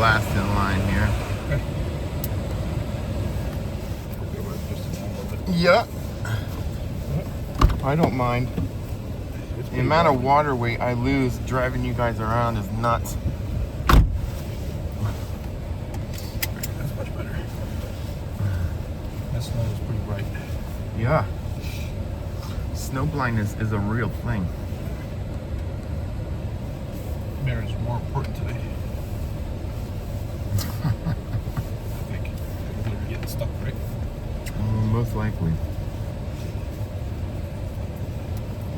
last in line here. Yeah. I don't mind. The amount of water weight I lose driving you guys around is nuts. That's much better. That snow is pretty bright. Yeah. Snow blindness is a real thing. Mirror is more important today. I think we're going to be getting stuck, right? Most likely.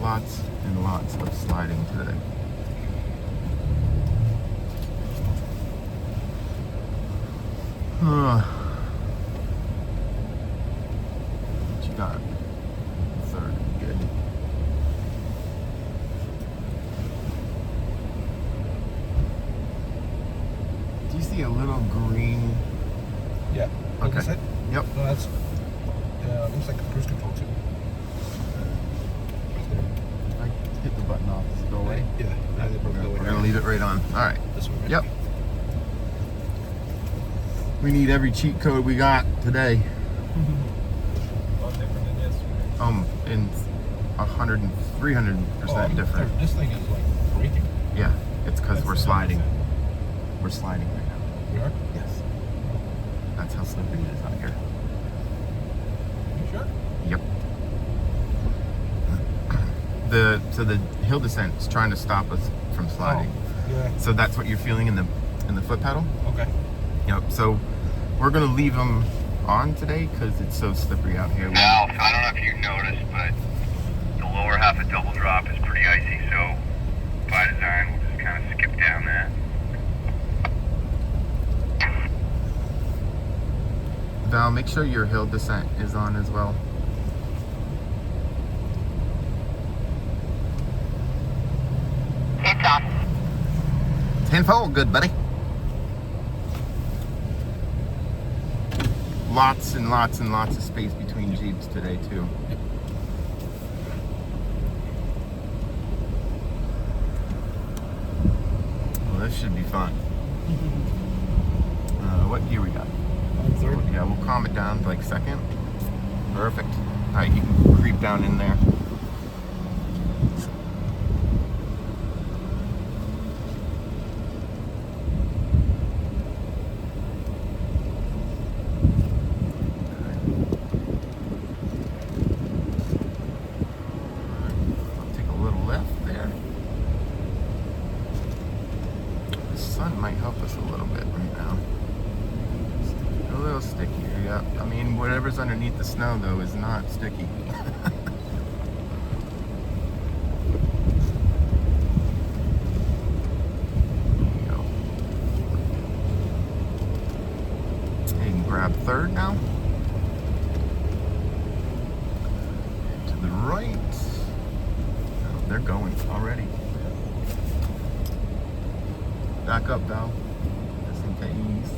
Lots and lots of sliding today. What you got? Third, good. Do you see a little green? Yeah. Like I Okay. said? Yep. No, that's looks like a cruise control too. I hit the button off. Does it go away? Yeah. They broke the way We're down. gonna leave it right on. All right. This one, right? Yep. We need every cheat code we got today. A lot different than yesterday. In 100 and 300% different. This thing is like breaking. Yeah, it's because That's we're the sliding. 100%. We're sliding right now. We are? Yes. That's how slippery it is out here. You sure? Yep. So the hill descent is trying to stop us from sliding. Oh, yeah. So that's what you're feeling in the foot pedal. Okay. Yep. So we're gonna leave them on today because it's so slippery out here. Now, I don't know if you noticed, but the lower half of double drop is pretty icy, so by design, we'll just kind of skip down that. Val, make sure your hill descent is on as well. It's on. Tenfold, good buddy. Lots and lots and lots of space between Jeeps today too. Well, this should be fun. What gear we got? Third. Yeah, we'll calm it down to like second. Perfect. All right, you can creep down in there. I'll take a little left there. The sun might help us a little bit right now. A little stickier, yeah. I mean, whatever's underneath the snow, though, is not sticky. There you go. You can grab third now. And to the right. Oh, they're going already. Back up, Val. Just in case.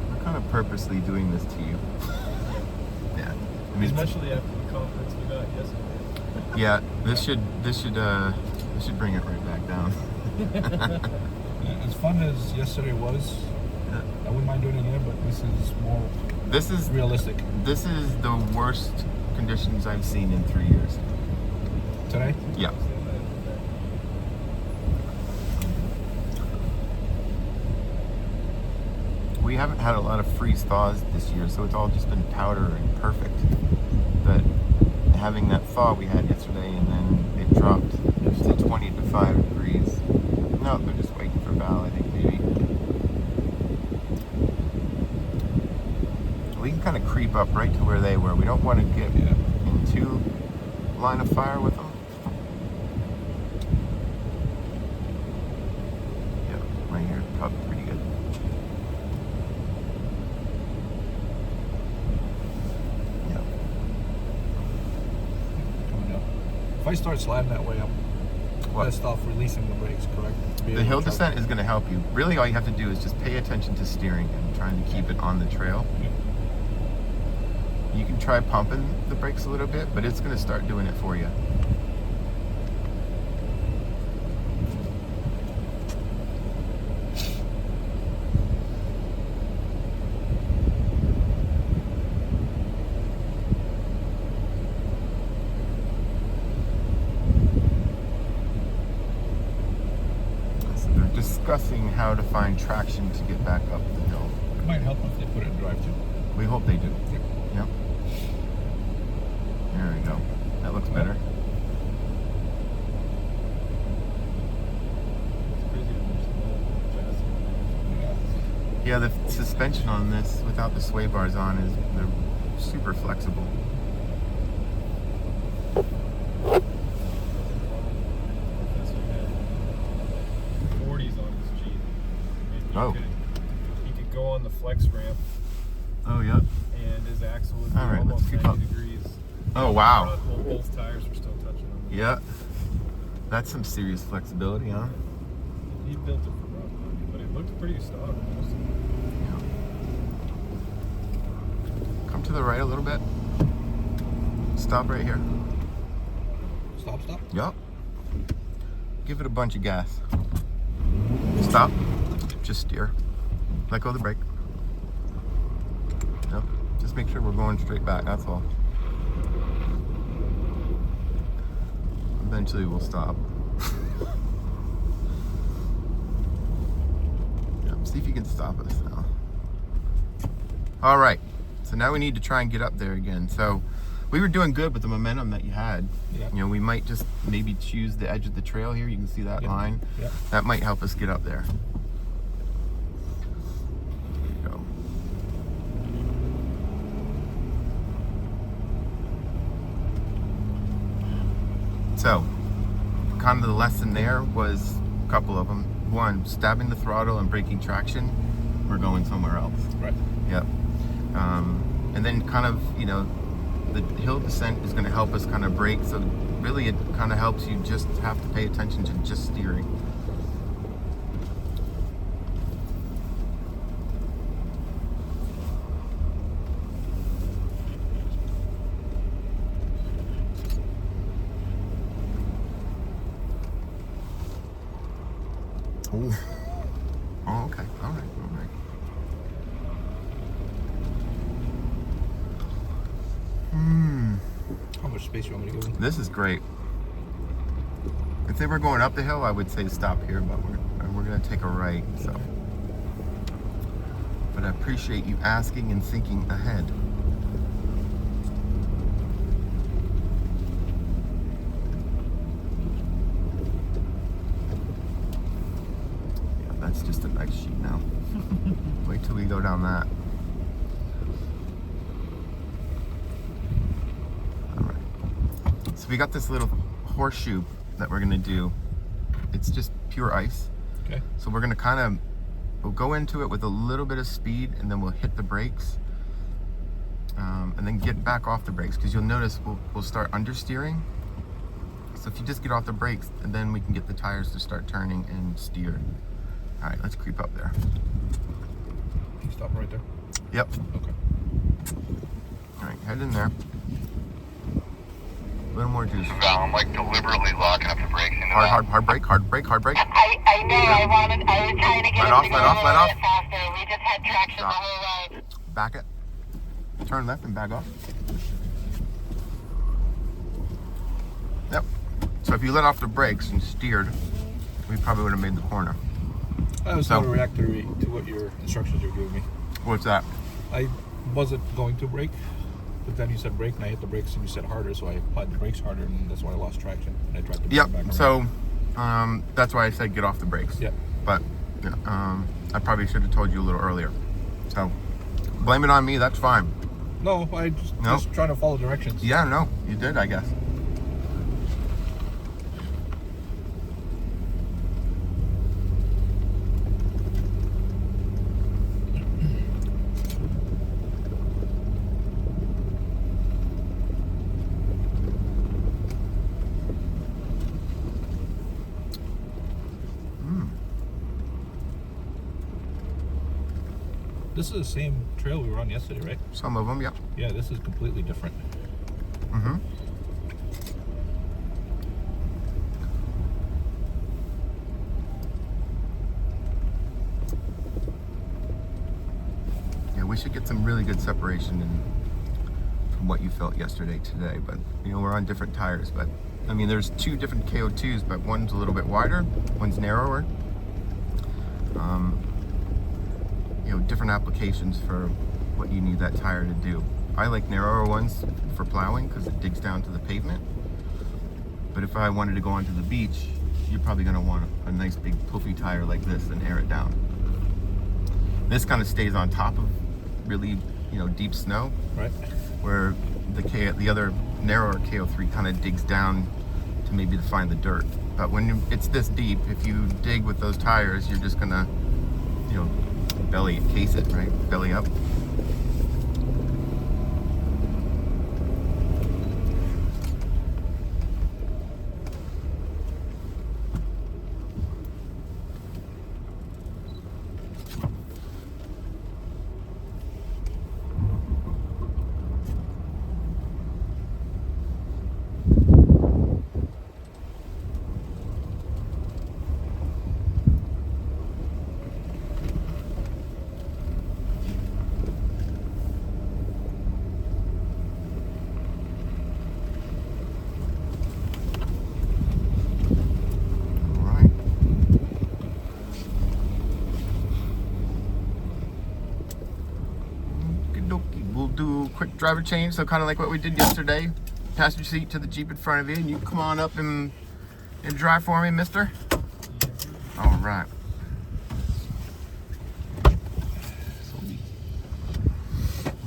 We're kind of purposely doing this to you. Yeah. I mean, Especially after the conference we got yesterday. yeah, this should bring it right back down. Yeah, as fun as yesterday was, Yeah. I wouldn't mind doing it again, but this is more This is realistic. this is the worst conditions I've seen in 3 years. Today? Yeah. We haven't had a lot of freeze thaws this year, so it's all just been powder and perfect. But having that thaw we had yesterday, and then it dropped to 20 to 5 degrees. No, they're just waiting for Val, I think, maybe. We can kind of creep up right to where they were. We don't want to get into line of fire with them. Yeah, right here, probably pretty good. Yeah. Coming up. If I start sliding that way, I'm What? best off releasing the brakes, correct? To be The able hill to travel. descent is going to help you. Really, all you have to do is just pay attention to steering and trying to keep it on the trail. Yeah. You can try pumping the brakes a little bit, but it's going to start doing it for you. So they're discussing how to find traction to get back up the hill. It might help if they put it in drive too. We hope they do. Yep. Yep. There we go. That looks better. It's crazy to watch the chassis. Yeah. Yeah, the suspension on this without the sway bars on is they're super flexible. Professor had 40s on his Jeep. And Oh. He could go on the flex ramp Oh, yeah. and his axle would be All right, let's almost keep 90 up. degrees. Oh, wow. Front, both tires were still touching him. Yeah. That's some serious flexibility, huh? He built it for rough country, but it looked pretty stock. Most of it. Come to the right a little bit. Stop right here. Stop. Yup. Give it a bunch of gas. Stop. Just steer. Let go of the brake. Yep. Just make sure we're going straight back, that's all. Eventually we'll stop. Yep. See if you can stop us now. All right. So now we need to try and get up there again. So we were doing good with the momentum that you had. Yeah. You know, we might just maybe choose the edge of the trail here. You can see that Yep. line. Yep. That might help us get up there. There you go. So, kind of the lesson there was a couple of them. One, stabbing the throttle and breaking traction. We're going somewhere else. Right. Yep. And then kind of, you know, the hill descent is going to help us kind of brake. So really it kind of helps you just have to pay attention to just steering. Ooh. Oh, okay. All right. All right. How much space you want me to go in? This is great. If they were going up the hill, I would say stop here, but we're gonna take a right. So, but I appreciate you asking and thinking ahead. Yeah, that's just a nice sheet now. Wait till we go down that. So we got this little horseshoe that we're gonna do. It's just pure ice. Okay. So we're gonna we'll go into it with a little bit of speed and then we'll hit the brakes. And then get back off the brakes, because you'll notice we'll start understeering. So if you just get off the brakes, and then we can get the tires to start turning and steer. All right, let's creep up there. You stop right there. Yep. Okay. All right, head in there. A little more juice. Val, I'm like deliberately locking up the brakes into Hard brake, hard brake, hard brake. I know, I was trying to get Let it off, to go let off, a let little off. bit faster. We just had traction Stop. the whole ride. Back it. Turn left and back off. Yep. So if you let off the brakes and steered, we probably would have made the corner. I was So- going to react to what your instructions you were giving me. What's that? I wasn't going to brake, but then you said brake, and I hit the brakes, and you said harder, so I applied the brakes harder, and that's why I lost traction. And I tried to bring Yep. it back around. So that's why I said get off the brakes. Yep. But I probably should have told you a little earlier. So blame it on me. That's fine. No, just trying to follow directions. Yeah, no, you did, I guess. This is the same trail we were on yesterday, right? Some of them, yep. Yeah, this is completely different. Mm-hmm. Yeah, we should get some really good separation from what you felt yesterday today. But, you know, we're on different tires. But, I mean, there's two different KO2s, but one's a little bit wider, one's narrower. You know, different applications for what you need that tire to do. I like narrower ones for plowing because it digs down to the pavement. But if I wanted to go onto the beach, you're probably going to want a nice big poofy tire like this and air it down. This kind of stays on top of really, you know, deep snow, Right. where the other narrower KO3 kind of digs down to maybe to find the dirt. But when it's this deep, if you dig with those tires, you're just gonna, you know, belly case it, right? Belly up. Quick driver change, so kind of like what we did yesterday. Passenger seat to the Jeep in front of you, and you come on up and drive for me, mister. All right.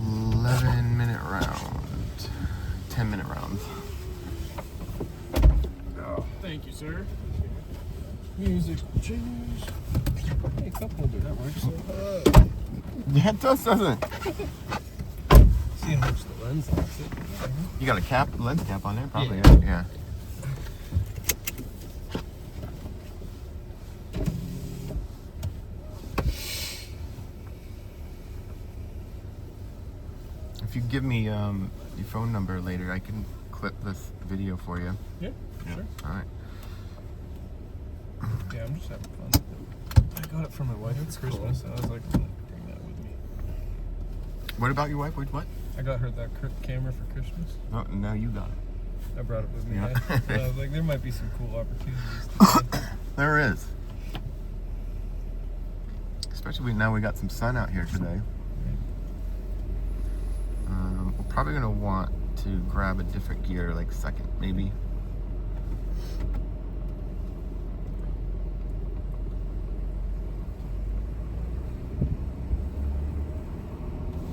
11-minute round, 10-minute rounds. Oh, thank you, sir. Music change. Hey, cup holder, that works. Yeah, it does, doesn't it? See how much the lens likes it. You got a lens cap on there, probably. Yeah. Yeah. If you give me your phone number later, I can clip this video for you. Yeah, sure. All right. Yeah, I'm just having fun with it. I got it for my wife for Christmas, and I was like, I'm gonna bring that with me. What about your wife? What? I got her that camera for Christmas. Oh, now you got it. I brought it with me. Yeah. Yeah. I was like, there might be some cool opportunities today. There is. Especially now we got some sun out here today. We're probably gonna want to grab a different gear, like second, maybe.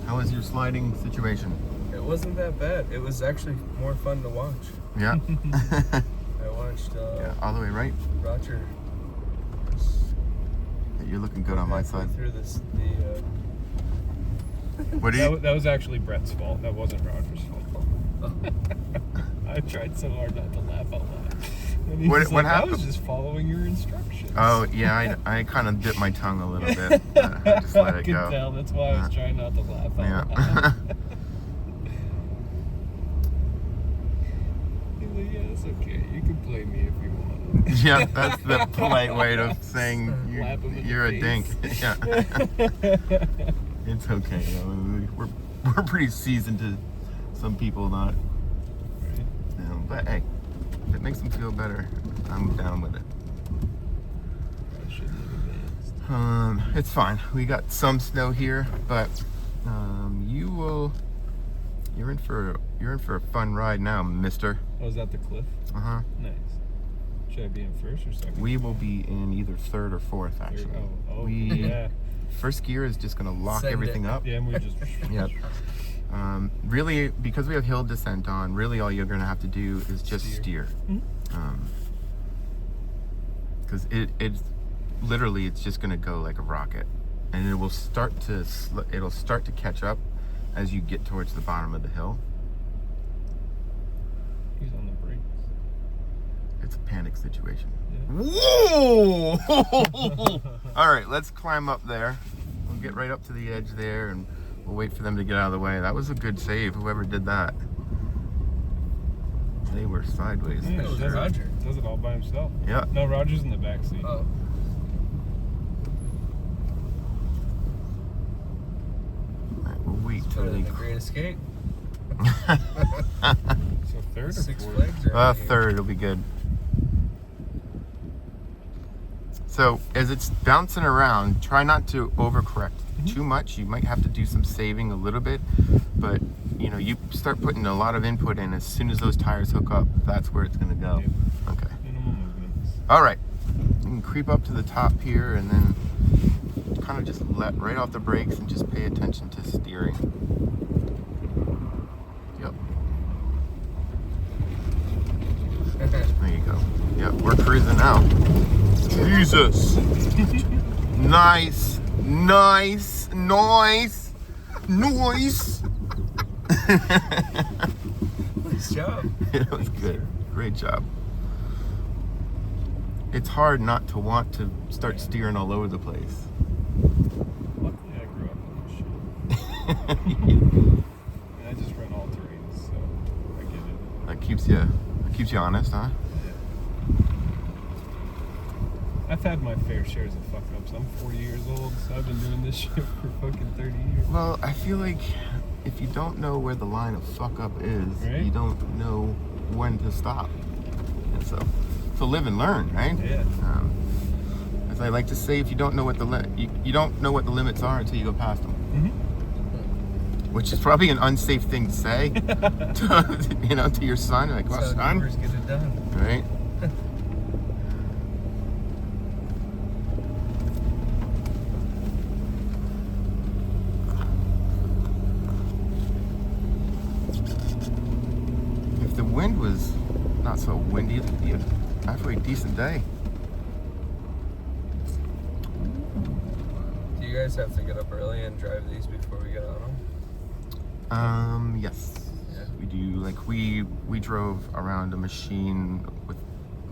How was your sliding situation? It wasn't that bad. It was actually more fun to watch. Yeah. I watched Yeah, all the way right. Roger You're looking good on my halfway side. through this. What do you? That was actually Brett's fault. That wasn't Roger's fault. I tried so hard not to laugh out loud. And he What- was what like, I was happened? just following your instructions. Oh yeah, I kind of dipped my tongue a little bit. I just let I it could go. tell. That's why I was trying not to laugh out Yeah. loud. He's like, yeah, it's okay. You can play me if you want. Yeah, that's the polite way of saying Slap him in the you're a face. dink. Yeah. It's okay. You know, we're pretty seasoned to some people, not. You know, but hey, if it makes them feel better, I'm down with it. I shouldn't have advanced. It's fine. We got some snow here, but you're in for a fun ride now, mister. Oh, is that the cliff? Uh-huh. Nice. Should I be in first or second? We will be in either third or fourth, Third? actually. Oh, We- yeah. First gear is just gonna lock Send everything it. up. Yeah, and we just. Yep. Really, because we have hill descent on, really all you're gonna have to do is just steer. Mhm. Because it's literally, it's just gonna go like a rocket, and it will start to catch up as you get towards the bottom of the hill. He's on the brakes. It's a panic situation. Yeah. Whoa! All right, let's climb up there. We'll we'll get right up to the edge there and we'll wait for them to get out of the way. That was a good save, whoever did that. They were sideways. Yeah, That was does Roger. Does it all by himself. Yeah. No, Roger's in the back seat. Oh. Alright, we'll wait till Better they... than the Great Escape. So third or Six fourth? Flags around here. Third will be good. So as it's bouncing around, try not to overcorrect too much. You might have to do some saving a little bit, but you know, you start putting a lot of input in. As soon as those tires hook up, that's where it's going to go. Yep. Okay. Minimal movements. All right. You can creep up to the top here and then kind of just let right off the brakes and just pay attention to steering. Yep. There you go. Yep, we're cruising now. Jesus. Nice. Nice. Nice. Nice. Nice job. It was good. Great job. It's hard not to want to start steering all over the place. Luckily, I grew up in this shit. And I just run all terrains, so I get it. That keeps you honest, huh? I've had my fair shares of fuck ups. I'm 40 years old, so I've been doing this shit for fucking 30 years. Well, I feel like if you don't know where the line of fuck up is, Right. you don't know when to stop. And so live and learn, right? Yeah. As I like to say, if you don't know what you don't know what the limits are until you go past them. Mm-hmm. Which is probably an unsafe thing to say, to your son. Like, well, That's how son, viewers get it done. right? If the wind was not so windy, it'd be a halfway decent day. Do you guys have to get up early and drive these before we get on them? Yes. Yeah. We do. Like we drove around a machine with,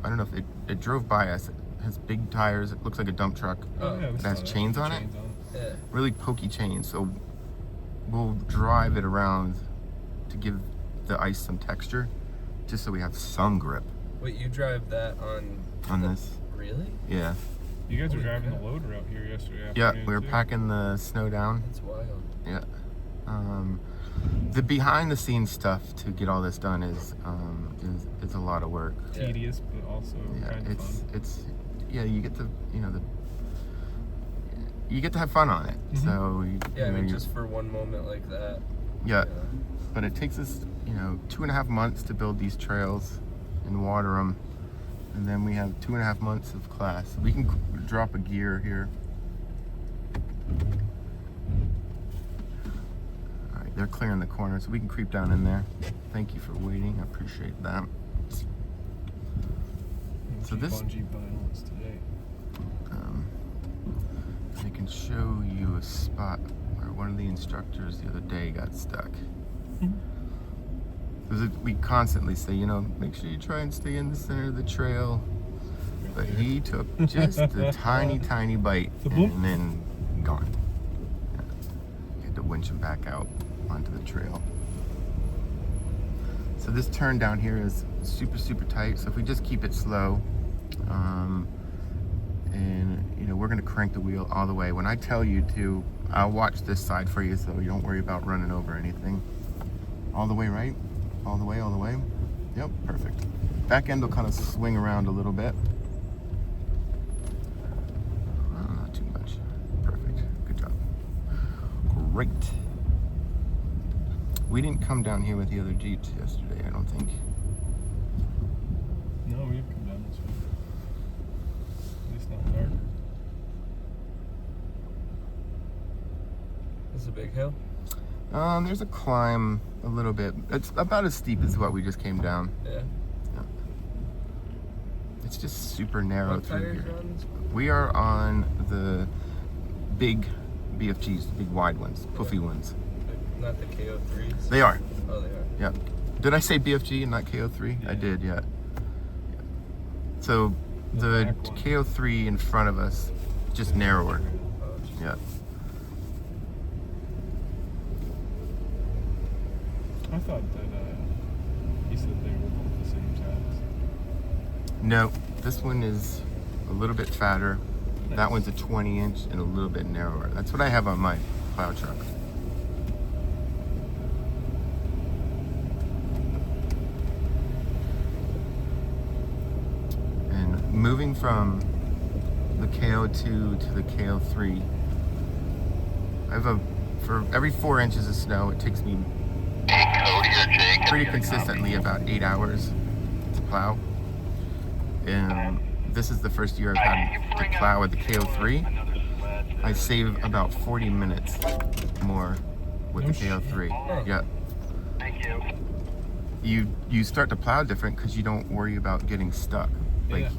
I don't know if it drove by us. It has big tires. It looks like a dump truck. Oh, yeah, we it saw has that. chains on it? Yeah. Really pokey chains. So we'll drive it around to give the ice some texture, just so we have some grip Wait, you drive that on this. Really? Yeah. You guys were Holy driving crap. the loader out here yesterday Yeah, afternoon, we were too. packing the snow down. That's wild. Yeah. The behind the scenes stuff to get all this done is a lot of work. Yeah. Tedious, but also Yeah, kind of fun. you get to you get to have fun on it. Mhm. So Yeah, I mean, you- just for one moment like that. yeah, you know. but it takes us 2.5 months to build these trails and water them, and then we have 2.5 months of class. We can drop a gear here. All right, they're clearing the corner, so we can creep down in there. Thank you for waiting. I appreciate that. So this- Bungee violence today. I can show you a spot where one of the instructors the other day got stuck. We constantly say, make sure you try and stay in the center of the trail. But he took just a tiny, tiny bite and then gone. Yeah. You had to winch him back out onto the trail. So this turn down here is super, super tight. So if we just keep it slow, and we're gonna crank the wheel all the way. When I tell you to, I'll watch this side for you so you don't worry about running over anything. All the way, right? All the way, all the way. Yep, perfect. Back end will kind of swing around a little bit. Not too much. Perfect. Good job. Great. We didn't come down here with the other Jeeps yesterday, I don't think. No, we've come down this way. At least not dark. This is a big hill. There's a climb a little bit. It's about as steep as what we just came down. Yeah. It's just super narrow What through tires here. are on this? We are on the big BFGs, the big wide ones, puffy ones. Not the KO3s. They are. Oh, they are. Yeah. Did I say BFG and not KO3? I Yeah. did, yeah. So The the back one. KO3 in front of us, just narrower. Oh, geez. Yeah. I thought that he said they were both the same size. No, this one is a little bit fatter. That Nice. one's a 20-inch and a little bit narrower. That's what I have on my plow truck. And moving from the KO2 to the KO3, for every 4 inches of snow, it takes me Hey, Cody or Jake. pretty consistently about 8 hours to plow. And this is the first year I've had to plow with the KO3. I save about 40 minutes more with No the KO3. Yeah. Thank you. You start to plow different because you don't worry about getting stuck. Like, Yeah.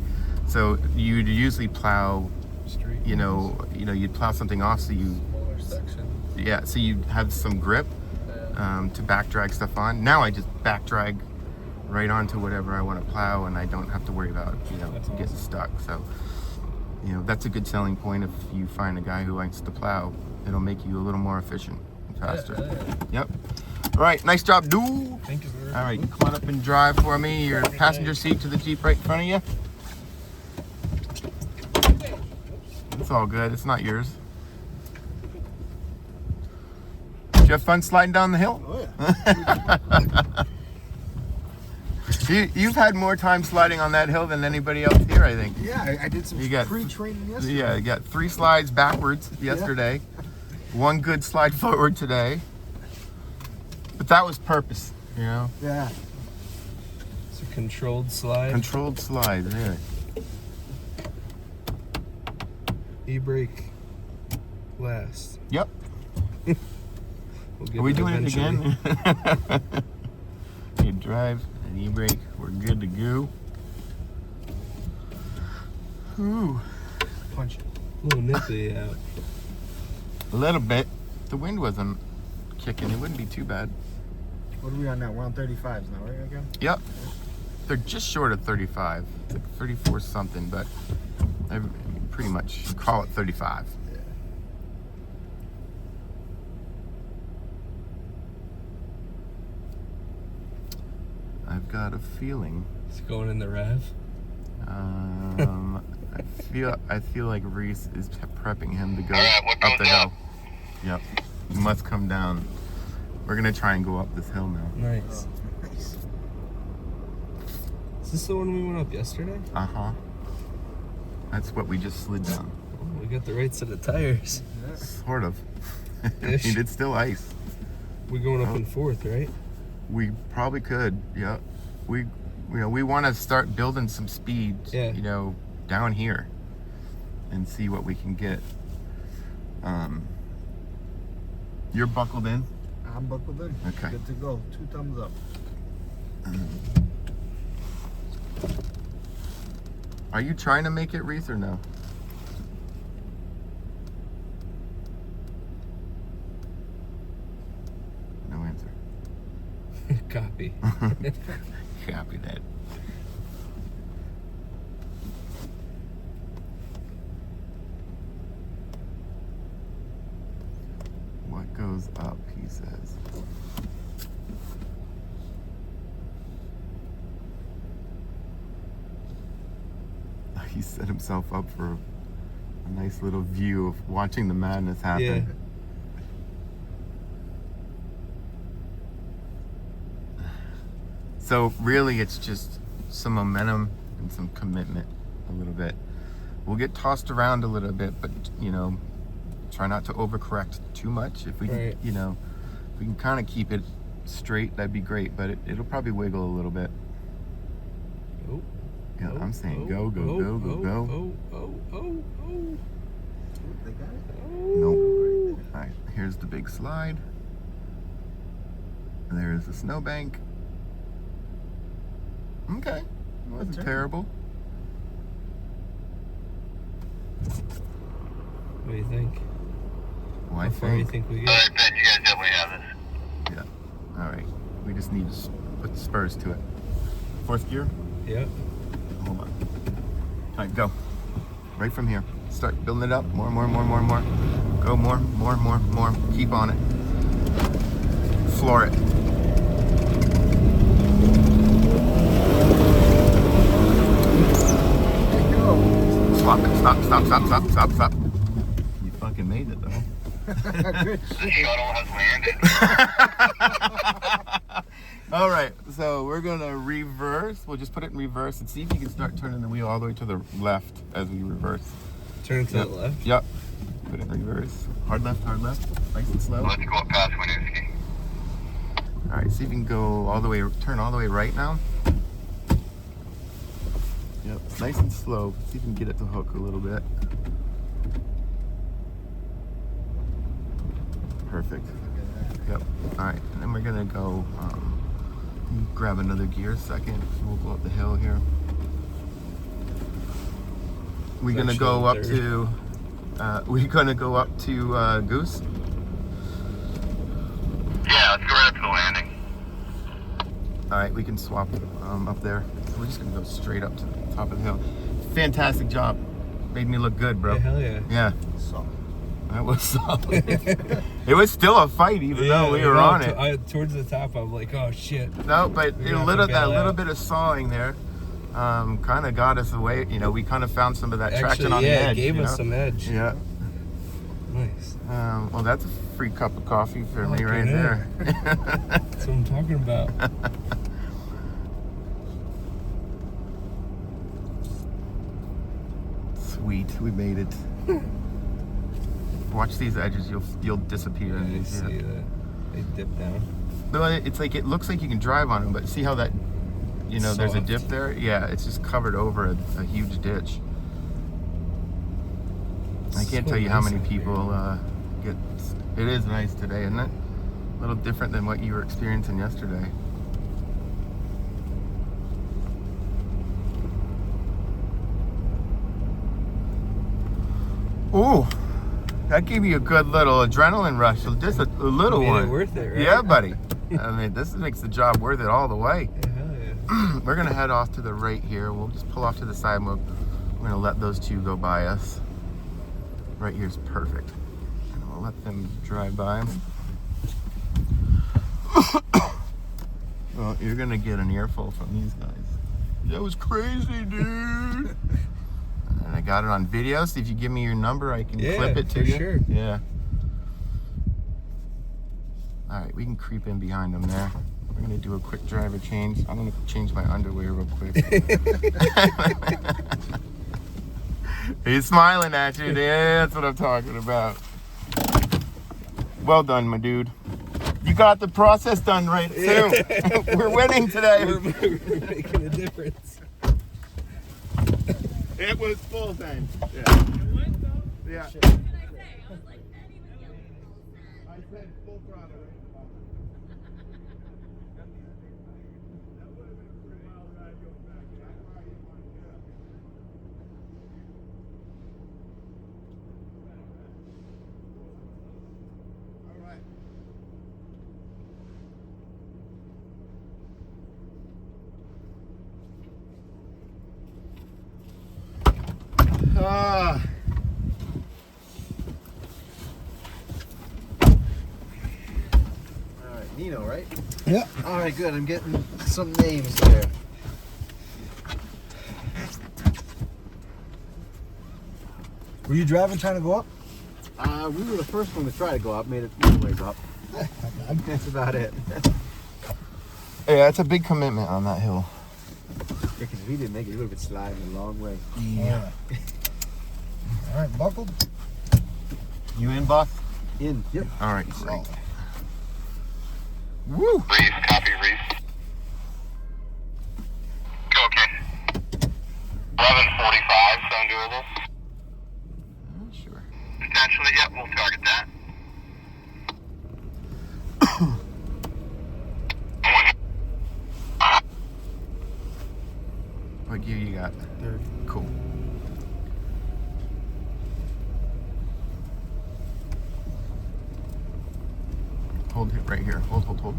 so you'd usually plow, Straight. you'd plow something off so you, Smaller section. so you have some grip Yeah. to back drag stuff on. Now I just back drag right onto whatever I want to plow, and I don't have to worry about That's getting awesome. stuck. So that's a good selling point. If you find a guy who likes to plow, it'll make you a little more efficient and faster. Yeah. Yep. All right, nice job, dude. Thank you, sir. All right, come on up and drive for me. Your passenger seat to the Jeep right in front of you. It's all good. It's not yours. Did you have fun sliding down the hill? Oh yeah. You've had more time sliding on that hill than anybody else here, I think. Yeah, I did some You got- pre-training yesterday. Yeah, you got 3 slides backwards yesterday, 1 good slide forward today. But that was purpose, Yeah. It's a controlled slide. Controlled slide, really. E-brake last. Yep. We'll get Are we it doing it eventually. again? You drive and e-brake. We're good to go. Ooh, Punch it. A little nippy out. a little bit. The wind wasn't kicking. It wouldn't be too bad. What are we on now? We're on 35s now, right, again? Yep. They're just short of 35. It's like 34 something, but I pretty much call it 35. I've got a feeling. It's going in the RAV. I feel like Reese is prepping him to go Alright, what up the goes hill. up? Yep. You must come down. We're gonna try and go up this hill now. Nice. Nice. Is this the one we went up yesterday? Uh-huh. That's what we just slid down. Oh, we got the right set of tires. Sort of. I mean, Ish. it's still ice. We're going up in 4th, right? We probably could, yeah. We want to start building some speed, Yeah. down here and see what we can get. You're buckled in? I'm buckled in. Okay. Good to go. 2 thumbs up. Are you trying to make it, Reese, or no? No answer. Copy. Copy that. What goes up, he says. He set himself up for a nice little view of watching the madness happen. Yeah. So really it's just some momentum and some commitment a little bit. We'll get tossed around a little bit, but try not to overcorrect too much. If we Right. can, if we can kind of keep it straight, that'd be great, but it'll probably wiggle a little bit. Oh. Yeah, Oh, I'm saying oh, go, go, oh, go, go, oh, go. Oh, oh, oh, oh. They got it? Nope. All right, here's the big slide. There's the snowbank. Okay, it wasn't turn. terrible. What do you think? Well, I How far do you think. think we get? Alright, Ben, you guys definitely have this. Yeah. All right. We just need to put the spurs to it. 4th gear. Yeah. Hold on. All right, go. Right from here. Start building it up. More. Go more. Keep on it. Floor it. Stop. You fucking made it, though. Good The shit. shuttle has landed. All right, so we're gonna reverse. We'll just put it in reverse and see if you can start turning the wheel all the way to the left as we reverse. Turn to the left. Yep. Put it in reverse. Hard left, nice and slow. Let's go up past Winooski. All right, see if you can go all the way, turn all the way right now. Yep, nice and slow. See if you can get it to hook a little bit. Perfect. Yep. All right, and then we're gonna go grab another gear second. We'll go up the hill here. We're gonna go up to. We're gonna go up to Goose. Yeah, let's go right up to the landing. All right, we can swap up there. So we're just gonna go straight up to the top of the hill. Fantastic job. Made me look good, bro. Yeah, hell yeah. Yeah, Solid. that was solid. It was still a fight, even though we were on it. Towards the top, I'm like, oh shit. No, but We're a gonna little have to that bail little out. bit of sawing there, kind of got us away. You know, we kind of found some of that traction Actually, on yeah, the edge. it gave you us know? some edge. Yeah. Nice. Well, that's a free cup of coffee for me Okay, right there. That's what I'm talking about. Sweet, we made it. Watch these edges; you'll disappear. Yeah, and you you see see it. that. They dip down. But it's like it looks like you can drive on them, but see how that, you know, there's a dip Soft. there. Yeah, it's just covered over a huge ditch. I can't So tell you how nice many out here. people get. It is nice today, isn't it? A little different than what you were experiencing yesterday. Ooh, that gave you a good little adrenaline rush. Just a little Made it one. worth it, right? Yeah, buddy. I mean, this makes the job worth it all the way. Yeah, hell yeah. We're gonna head off to the right here. We'll just pull off to the side. We're gonna let those two go by us. Right here's perfect. And we'll let them drive by. Well, you're gonna get an earful from these guys. That was crazy, dude. And I got it on video. So if you give me your number, I can Yeah, clip it to for you. sure. Yeah. All right, we can creep in behind them there. We're gonna do a quick driver change. I'm gonna change my underwear real quick. He's smiling at you. Yeah, that's what I'm talking about. Well done, my dude. You got the process done right too. We're winning today. We're making a difference. It was full time. Yeah. Yeah. I said full throttle. Ah. All right, Nino, right? Yeah. All right, good. I'm getting some names here. Were you driving trying to go up? We were the first one to try to go up. Made it a little ways up. That's about it. Yeah, it's a big commitment on that hill. Because if we didn't make it, we would have been sliding a long way. Yeah. All right, buckled. You in, boss? In. Yep. All right, great. Woo! Reese, copy Reese. Go, okay. 11:45, sound doable? Sure. Potentially, yep, we'll target that. What gear you got? Third. Cool. Hold it right here. Hold.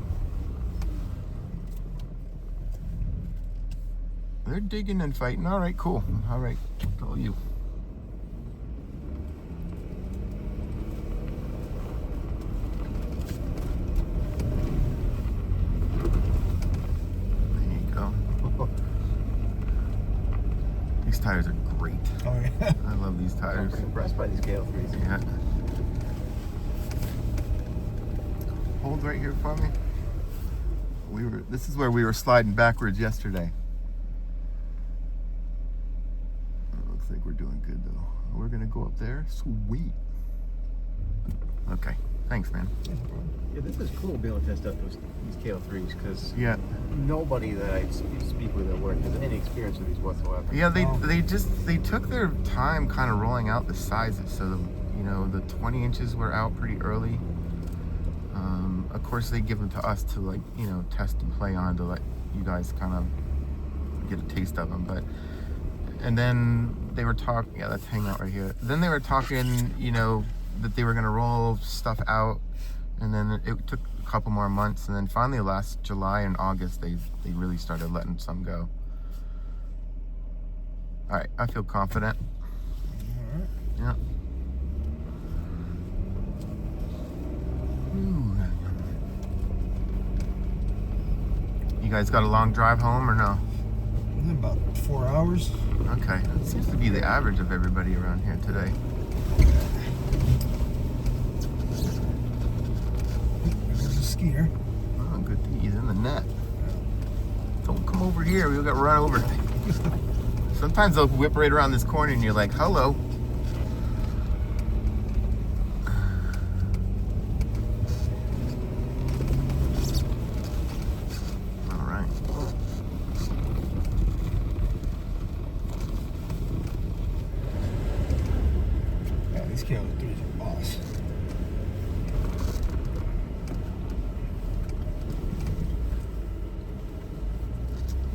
They're digging and fighting. All right, cool. All right, go you. There you go. You These tires are great. Oh yeah. I love these I'm tires. pretty impressed by these KL3s. Yeah. Hold right here for me. This is where we were sliding backwards yesterday. It looks like we're doing good though. We're gonna go up there. Sweet. Okay. Thanks, man. Yeah, this is cool being able to test out these KL3s because Yeah. nobody that I speak with at work has any experience with these whatsoever. Yeah, they took their time kind of rolling out the sizes. So the 20 inches were out pretty early. Of course, they give them to us to test and play on to let you guys kind of get a taste of them. And then they were talking. Yeah, let's hang out right here. Then they were talking, that they were gonna roll stuff out, and then it took a couple more months, and then finally last July and August they really started letting some go. All right, I feel confident. All right. Yeah. Ooh. You guys got a long drive home or no? Within about 4 hours. Okay, that seems to be the average of everybody around here today. There's a skier. Oh, good thing he's in the net. Don't come over here, we'll get run over. Sometimes they'll whip right around this corner and you're like, hello. All right. Yeah, these KL3s are boss.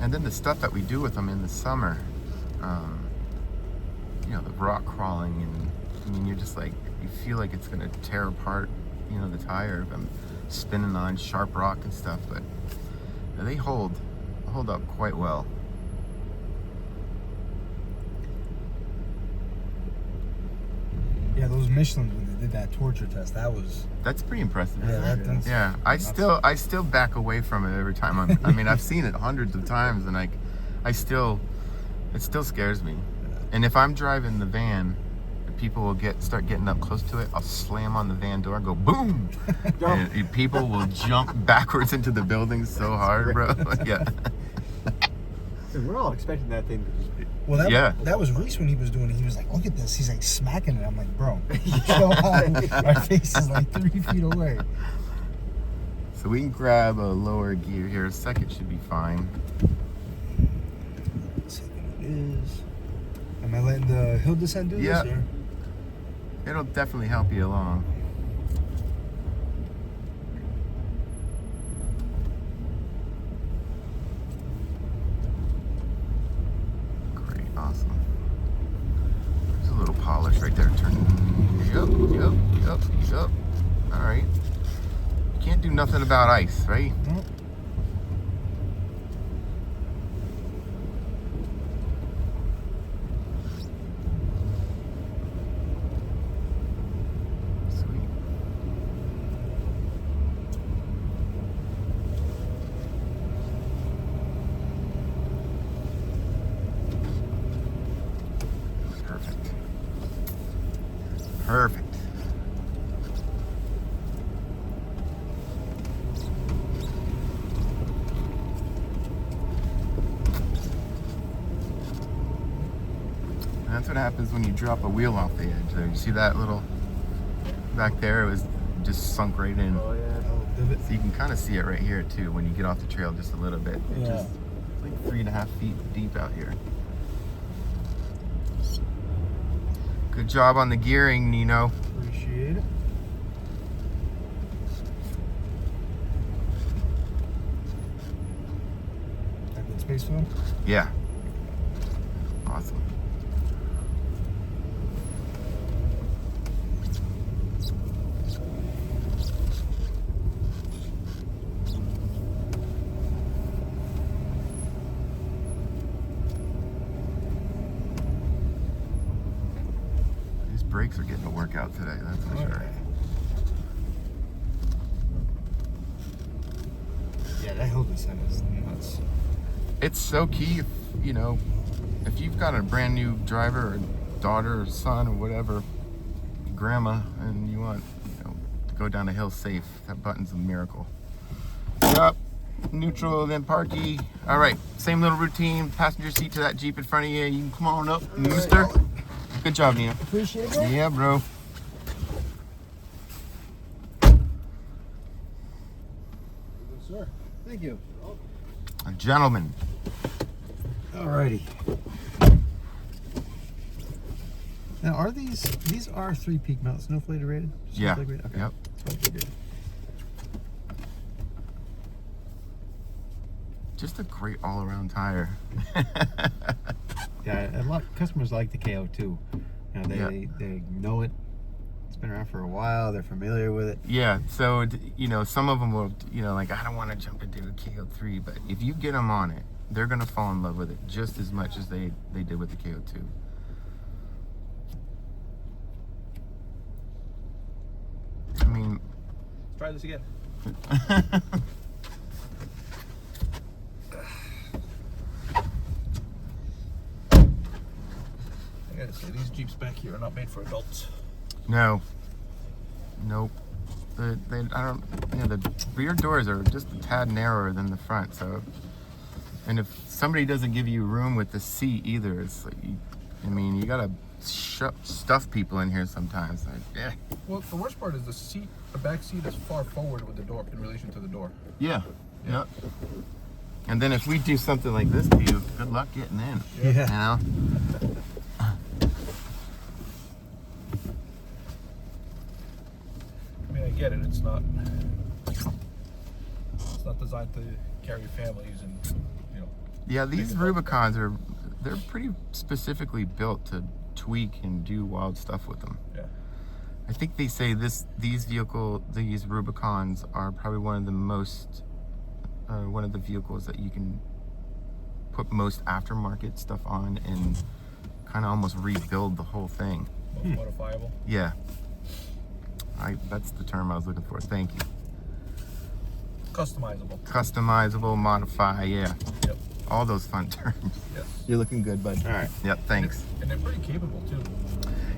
And then the stuff that we do with them in the summer, the rock crawling, and I mean, you're just like, you feel like it's gonna tear apart, the tire if I'm spinning on sharp rock and stuff, but they hold up quite well. Yeah, those Michelins when they did that torture test, That's pretty impressive. Yeah, that's Yeah, I still back away from it every time. I mean, I've seen it hundreds of times, and it still scares me. And if I'm driving the van, people will start getting up close to it. I'll slam on the van door, go boom, and people will jump backwards into the building so hard, bro. Yeah. We're all expecting that thing to just Well, that was Reese when he was doing it. He was like, look at this. He's like smacking it. I'm like, bro, chill out. My face is like 3 feet away. So we can grab a lower gear here. Second should be fine. Let's see what it is. Am I letting the hill descent do Yeah. this? Or? It'll definitely help you along. Great, awesome. There's a little polish right there. Turn. Yep. All right. You can't do nothing about ice, right? Nope. Sweet. Perfect. That's what happens when you drop a wheel off the edge there. You see that little back there? It was just sunk right in. Oh yeah. Oh, divot. So you can kind of see it right here too when you get off the trail just a little bit. It's Yeah. just like 3.5 feet deep out here. Good job on the gearing, Nino. Appreciate it. Got good space for him? Yeah. Awesome. These brakes are getting a workout today, that's for sure. Yeah, that hill descent is nuts. It's so key if, if you've got a brand new driver or daughter or son or whatever, grandma, and you want, you know, to go down a hill safe, that button's a miracle. Yep. Neutral, then parky. All right, same little routine. Passenger seat to that Jeep in front of you. You can come on up, mister. Good job, Nina. Appreciate it. Yeah, bro. Good, sir. Thank you. A gentleman. Alrighty. Now, are these are 3 peak mount snowflake rated? Yeah. Snowflake rated? Okay. Yep. That's what they did. Just a great all-around tire. Yeah, a lot of customers like the KO2. You know, they know it. It's been around for a while. They're familiar with it. Yeah, so, you know, some of them will, you know, like, I don't want to jump into a KO3, but if you get them on it, they're going to fall in love with it just as much as they did with the KO2. I mean... Let's try this again. I gotta say, these Jeeps back here are not made for adults. No. Nope. I don't, you know, the rear doors are just a tad narrower than the front, so, and if somebody doesn't give you room with the seat either, it's like, I mean, you gotta stuff people in here sometimes. Like, yeah. Well, the worst part is the back seat is far forward with the door in relation to the door. Yeah. Yep. And then if we do something like this to you, good luck getting in. Yeah. You know? I mean, I get it. It's not designed to carry families and, you know. Yeah, these Rubicons they're pretty specifically built to tweak and do wild stuff with them. Yeah. I think they say these Rubicons are probably one of the vehicles that you can put most aftermarket stuff on and kind of almost rebuild the whole thing. Most modifiable. Yeah. That's the term I was looking for. Thank you. Customizable. Customizable, modify, yeah. Yep. All those fun terms. Yes. You're looking good, bud. All right. Yep, thanks. And they're pretty capable too.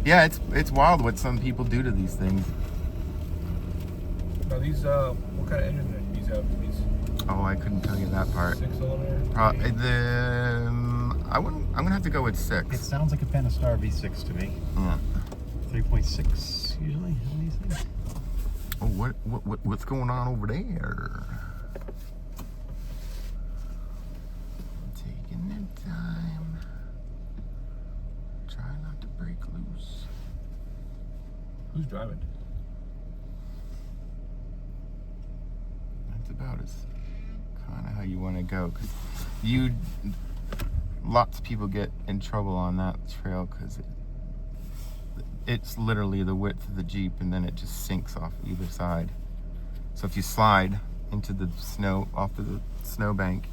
Yeah, it's wild what some people do to these things. Now these, what kind of engine do these have? These Oh, I couldn't tell you that part. 6-cylinder? I'm gonna have to go with It 6. sounds like a Pentastar V6 to me. Yeah. 3.6 usually on these things. Oh, what's going on over there? Taking their time. Try not to break loose. Who's driving? That's about as kind of how you want to go, because lots of people get in trouble on that trail because it's literally the width of the Jeep and then it just sinks off either side. So if you slide into the snow, off to the snowbank,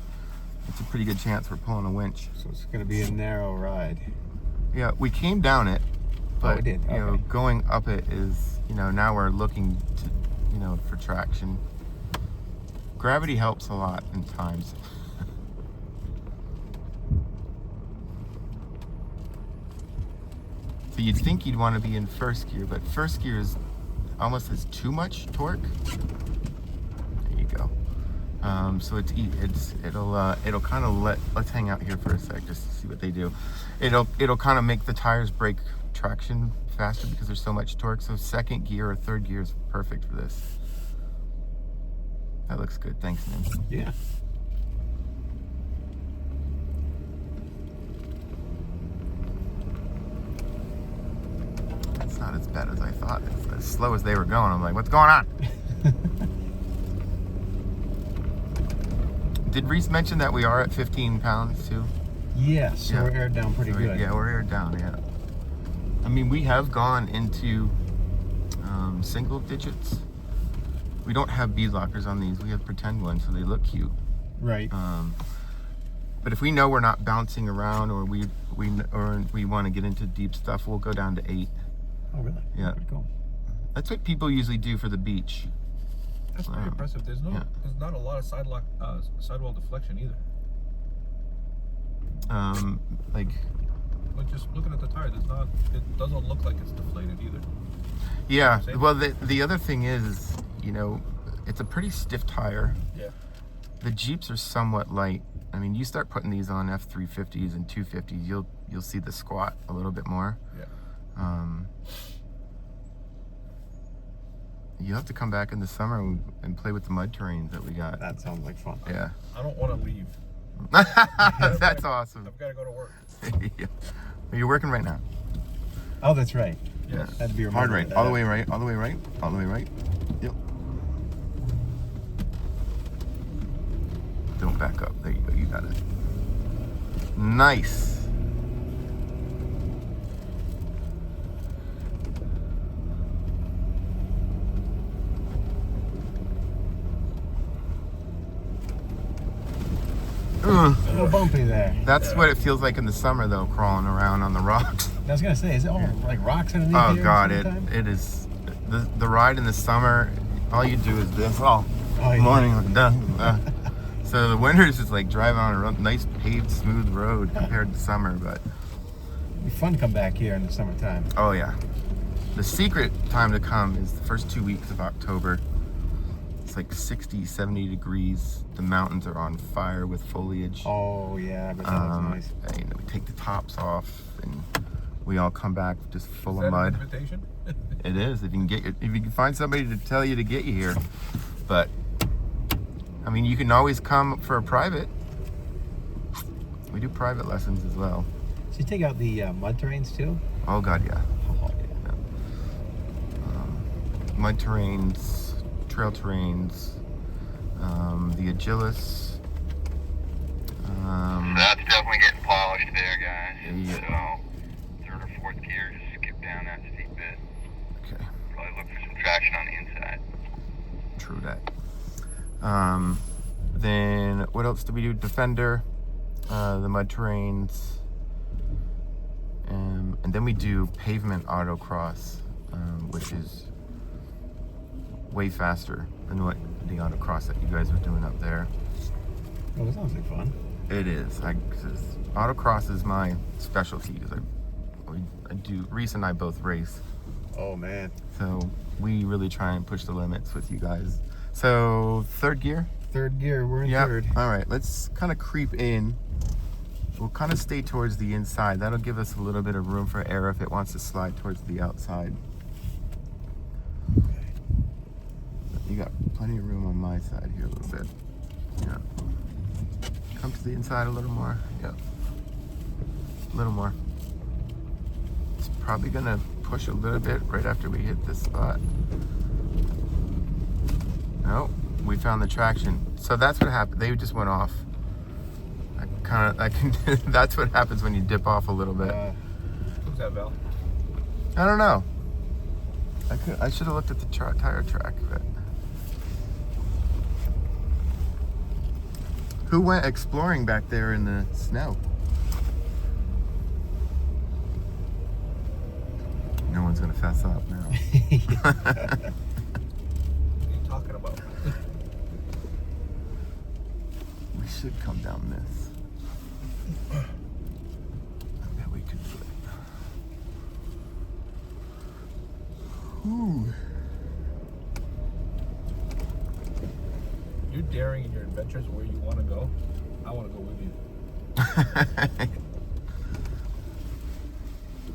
it's a pretty good chance we're pulling a winch. So it's going to be a narrow ride. Yeah, we came down it, but we did. you know, Okay. going up it is, you know, now we're looking to, you know, for traction. Gravity helps a lot in times. So you'd think you'd want to be in first gear, but first gear is almost has too much torque. There you go. So it'll kind of let's hang out here for a sec just to see what they do. It'll kind of make the tires break traction faster because there's so much torque. So second gear or third gear is perfect for this. That looks good. Thanks, man. Yeah. It's not as bad as I thought. It's as slow as they were going. I'm like, what's going on? Did Reese mention that we are at 15 pounds too? Yeah, so Yeah. we're aired down pretty So good. Yeah, we're aired down, yeah. I mean, we have gone into single digits. We don't have bead lockers on these. We have pretend ones, so they look cute. Right. But if we know we're not bouncing around or we want to get into deep stuff, we'll go down to 8. Oh, really? Yeah. Pretty cool. That's what people usually do for the beach. That's pretty impressive. There's yeah. not a lot of sidewall deflection either. Like, But just looking at the tires, it doesn't look like it's deflated either. yeah. Same. Well, the other thing is, you know, it's a pretty stiff tire. Yeah. The Jeeps are somewhat light. I mean, you start putting these on F350s and 250s, you'll see the squat a little bit more. Yeah. You'll have to come back in the summer and play with the mud terrains that we got. That sounds like fun. Yeah. I don't want to leave. That's awesome. I've got to go to work. Yeah. You're working right now. Oh, that's right. Yes. That'd be Hard remembered. right. All the way right. All the way right. All the way right. Yep. Don't back up. There you go. You got it. Nice. Ugh. A little bumpy there. That's what it feels like in the summer, though, crawling around on the rocks. I was gonna say, is it all like rocks underneath Oh here? God, in the summertime? it is the ride in the summer. All you do is this. Oh, Oh, yeah. morning. So the winters is like driving on a nice paved, smooth road compared to summer. But It'd be fun to come back here in the summertime. oh yeah, the secret time to come is the first 2 weeks of October. It's like 60, 70 degrees. The mountains are on fire with foliage. Oh yeah, I bet that looks nice. And we take the tops off, and we all come back just full Is of that an mud. invitation? It is. If you can find somebody to tell you to get you here, but I mean, you can always come for a private. We do private lessons as well. So you take out the mud terrains too? Oh God, yeah. Oh yeah. Mud terrains, trail terrains, the Agilis. That's definitely getting polished there, guys. Yeah. So, third or fourth gear, just skip down that steep bit. Okay, Probably look for some traction on the inside. true that. Then what else do we do? Defender, the mud terrains, and then we do pavement autocross, which is way faster than what the autocross that you guys are doing up there. Oh, that sounds like fun. It is. Autocross is my specialty. I do. Reese and I both race, Oh man. so we really try and push the limits with you guys. So third gear. Third gear, we're in Yeah. third. All right. Let's kind of creep in. We'll kind of stay towards the inside. That'll give us a little bit of room for air if it wants to slide towards the outside. You got plenty of room on my side here a little bit. Yeah. Come to the inside a little more. Yep. A little more. It's probably gonna push a little bit right after we hit this spot. No, we found the traction. So that's what happened. They just went off. That's what happens when you dip off a little bit. Who's that, Val? I don't know. I should have looked at the tire track, but who went exploring back there in the snow? No one's gonna fess up now. What are you talking about? We should come down this. I bet we could do it. Ooh. You're daring in your adventures where you want to go. I want to go with you.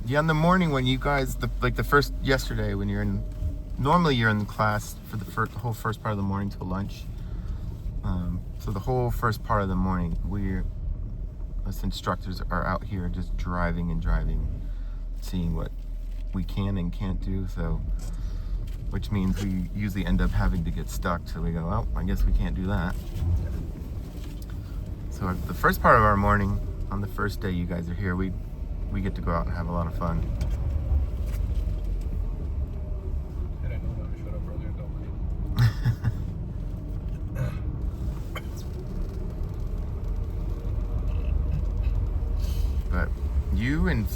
Yeah, in the morning when you guys, yesterday when normally you're in class for the whole first part of the morning till lunch. So the whole first part of the morning, us instructors are out here just driving and driving, seeing what we can and can't do. So, which means we usually end up having to get stuck. So we go, well, I guess we can't do that. So the first part of our morning, on the first day you guys are here, we get to go out and have a lot of fun. And I know that I showed up earlier, don't worry. But you and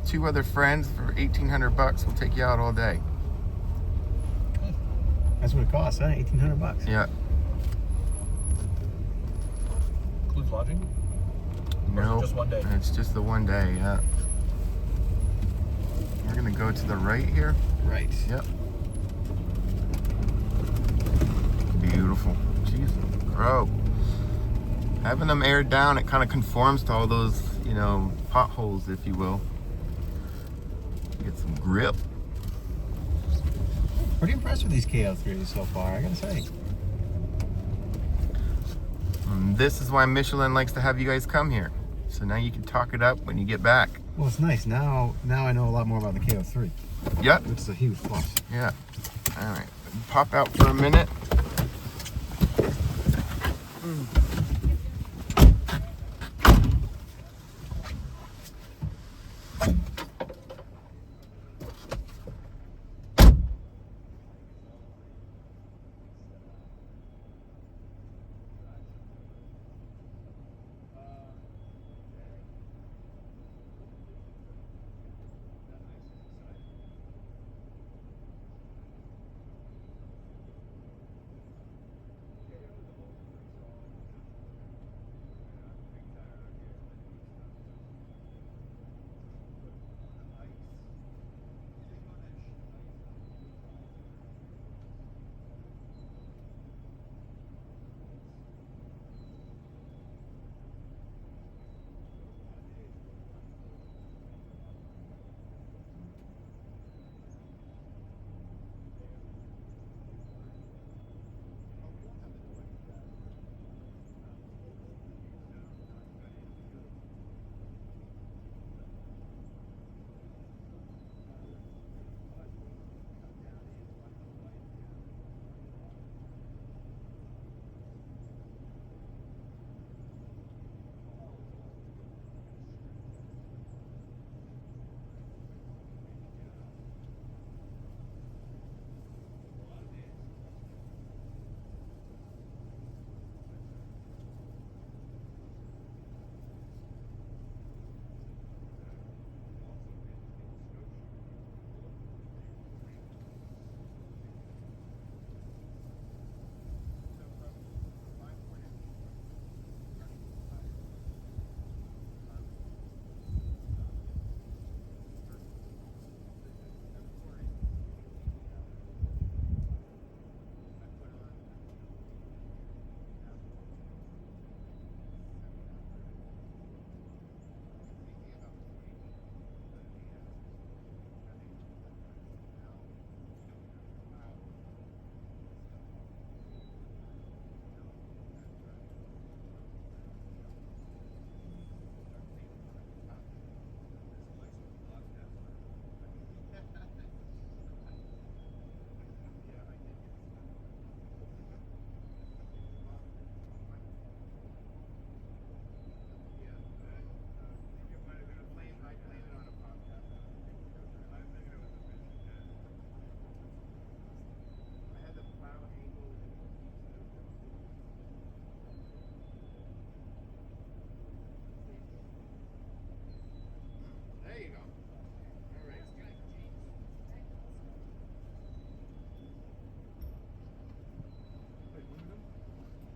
two other friends for $1,800 will take you out all day. That's what it costs, huh? $1,800. Yeah. Includes lodging? Nope. Just one day. It's just the one day, yeah. We're gonna go to the right here. Right. Yep. Beautiful. Jesus, bro. Having them aired down, it kind of conforms to all those, potholes, if you will. Get some grip. Pretty impressed with these KO3s so far, I gotta say. And this is why Michelin likes to have you guys come here. So now you can talk it up when you get back. Well, it's nice. Now I know a lot more about the KO3, Yep. which is a huge plus. Yeah. All right. Pop out for a minute.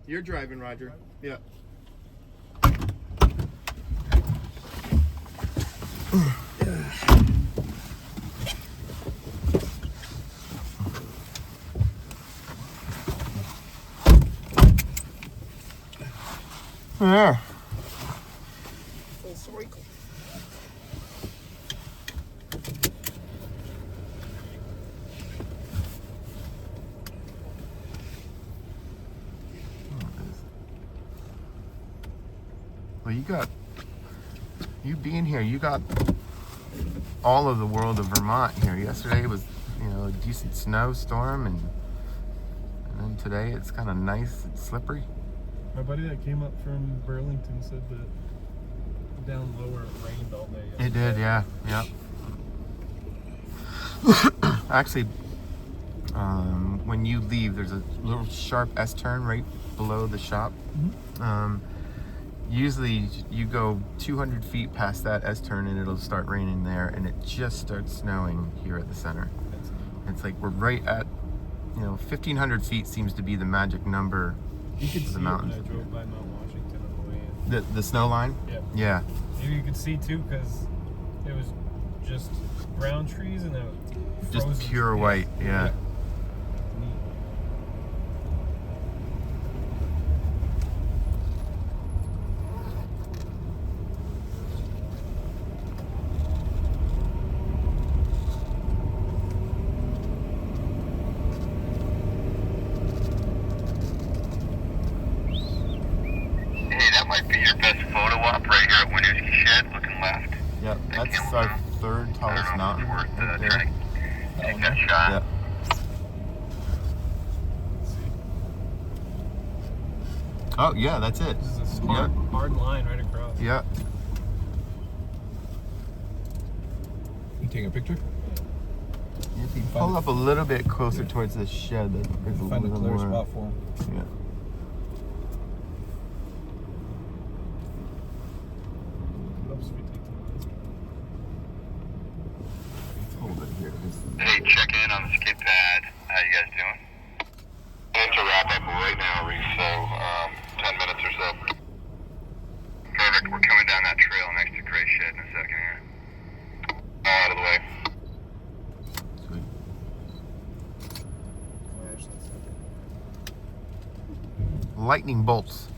You're driving, Roger. Yeah. Yeah. Full circle. Well, you being here, you got all of the world of Vermont here. Yesterday was, a decent snowstorm, and then today it's kind of nice and slippery. My buddy that came up from Burlington said that down lower it rained all day. It did, yeah. Actually, when you leave, there's a little sharp S-turn right below the shop. Usually you go 200 feet past that S-turn and it'll start raining there, and it just starts snowing here at the center. It's like we're right at, 1,500 feet seems to be the magic number You could of see the it when mountains. I drove by Mount Washington on the way The snow line. Yeah. Yeah. You could see too, because it was just brown trees and then Just frozen. pure white. Yeah. Neat. Hey, that might be your best photo op right here at Winooski Shed, looking left. Yep. That's our third tallest I don't know if mountain it's worth right there. trying to take that shot. Yep. Let's see. Oh yeah, that's it. This is a Yeah. hard line right across. Yeah. You take a picture? If you pull up a little bit closer towards the shed, there's a Find a little clear more. spot for him. Yeah. Oops, we take the- Let's hold it here. Hey, check in on the skid pad. How you guys doing? To wrap up right now, Reese, so 10 minutes or so. Perfect. We're coming down that trail next to Gray Shed in a second here. Out of the way. Sweet. Flash, that's it. Lightning bolts.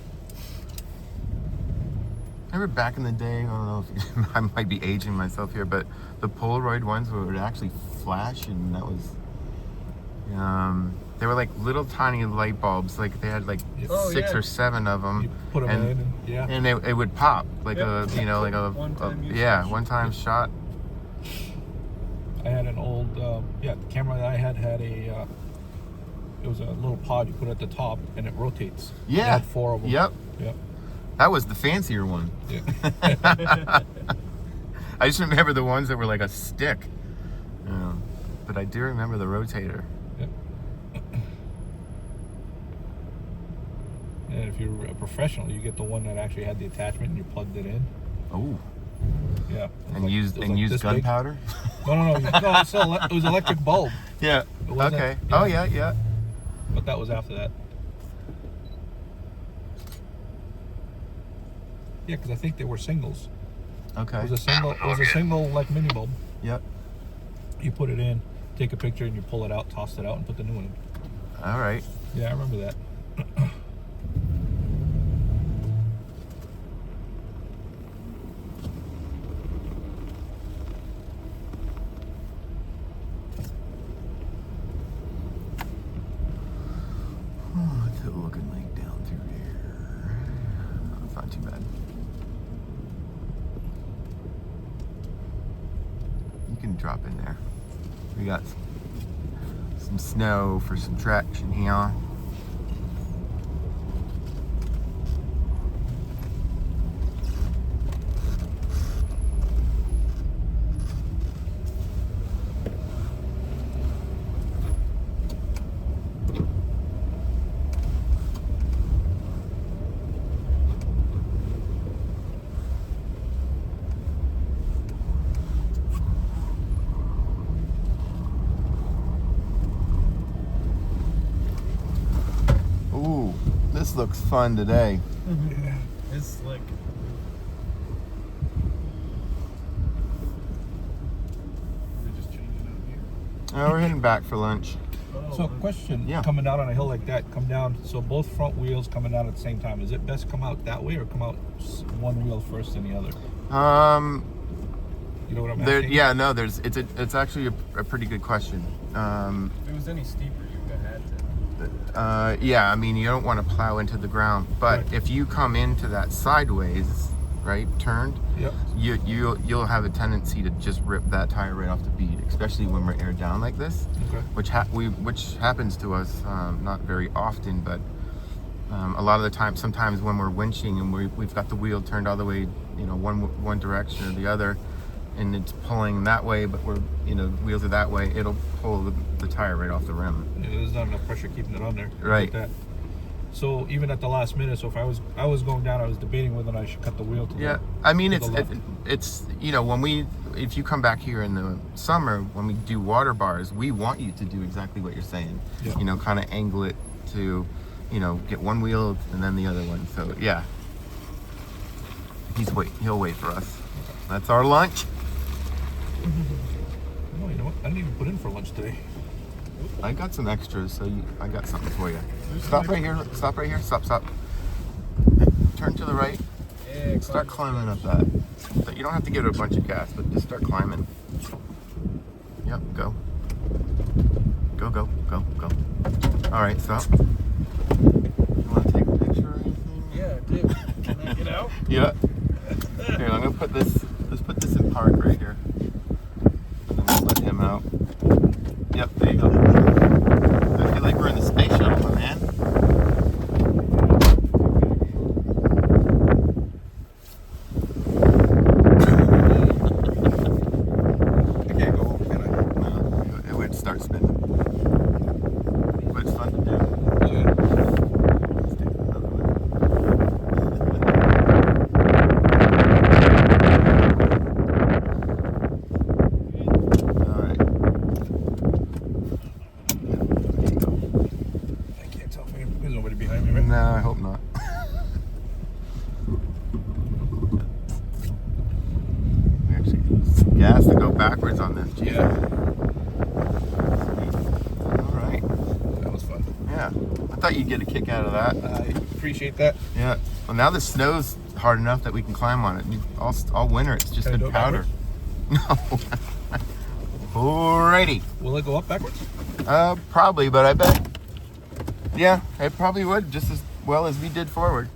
Remember back in the day, I don't know if I might be aging myself here, but the Polaroid ones where it would actually flash, and that was, they were like little tiny light bulbs. Like they had like Oh, 6 yeah. or 7 of them. You put them and, in, and yeah. and it would pop like Yeah. like a One-time usage. yeah, one-time shot. I had an old, the camera that I had a, it was a little pod you put at the top, and it rotates. It Yeah. had 4 of them. Yep. Yep. That was the fancier one. Yeah. I just remember the ones that were like a stick. But I do remember the rotator. Yep. And if you're a professional, you get the one that actually had the attachment and you plugged it in. Oh, Yeah. It was and like- used it was and like used this big. gunpowder. No, it's still it was electric bulb, Yeah. It wasn't- Okay. yeah. Oh yeah. but that was after that. Yeah, because I think they were singles. Okay. It was a single like mini bulb. Yep. You put it in, take a picture, and you pull it out, toss it out, and put the new one in. All right. Yeah, I remember that. What's it looking like down through here? Oh, it's not too bad. You can drop in there. We got some snow for some traction here. Ooh, this looks fun today. It's slick. We're just changing out here. We're heading back for lunch. So, question: Yeah. coming down on a hill like that, come down. So both front wheels coming down at the same time. Is it best to come out that way or come out one wheel first and the other? You know what I'm There, asking? yeah, no, it's actually a pretty good question. If it was any steeper, you would have had to. Yeah, I mean, you don't want to plow into the ground, but Right. if you come into that sideways, right, turned, Yep. you'll have a tendency to just rip that tire right off the bead, especially when we're aired down like this, Okay. which happens to us not very often, but a lot of the time, sometimes when we're winching and we've got the wheel turned all the way, one direction or the other, and it's pulling that way, but wheels are that way, it'll pull the tire right off the rim. Yeah, there's not enough pressure keeping it on there. Right. Like that. So even at the last minute, so if I was going down, I was debating whether I should cut the wheel to Yeah, the, I mean, to it's the left. it's if you come back here in the summer when we do water bars, we want you to do exactly what you're saying. Yeah. Kind of angle it to, get one wheel and then the other one. So yeah. He'll wait for us. That's our lunch. No, you know what? I didn't even put in for lunch today. I got some extras, so I got something for you. Stop right here. Stop right here. Stop. Turn to the right. Yeah, Start climbing up that. But you don't have to give it a bunch of gas, but just start climbing. Yep, go. Go. All right, stop. You want to take a picture or anything? Yeah, dude. Can I get out? Yeah. Here, I'm gonna put this. Let's put this in park right here. And then we'll let him out. Yep, there you go. I feel like we're in the space shuttle, my man. I can't go home, can I? No, it would start spinning. But it's fun to do. Yeah. Let's take another one. All right. There you go. I can't tell if there's nobody behind me, right? No, I hope not. We actually need some gas to go backwards on this. Jeez. Yeah, All right. that was fun. Yeah. I thought you'd get a kick out of that. I appreciate that. Yeah. Well, now the snow's hard enough that we can climb on it. All winter, it's just Can I do been it powder. No. Alrighty. Will it go up backwards? Probably, but I bet. Yeah, it probably would just as well as we did forward.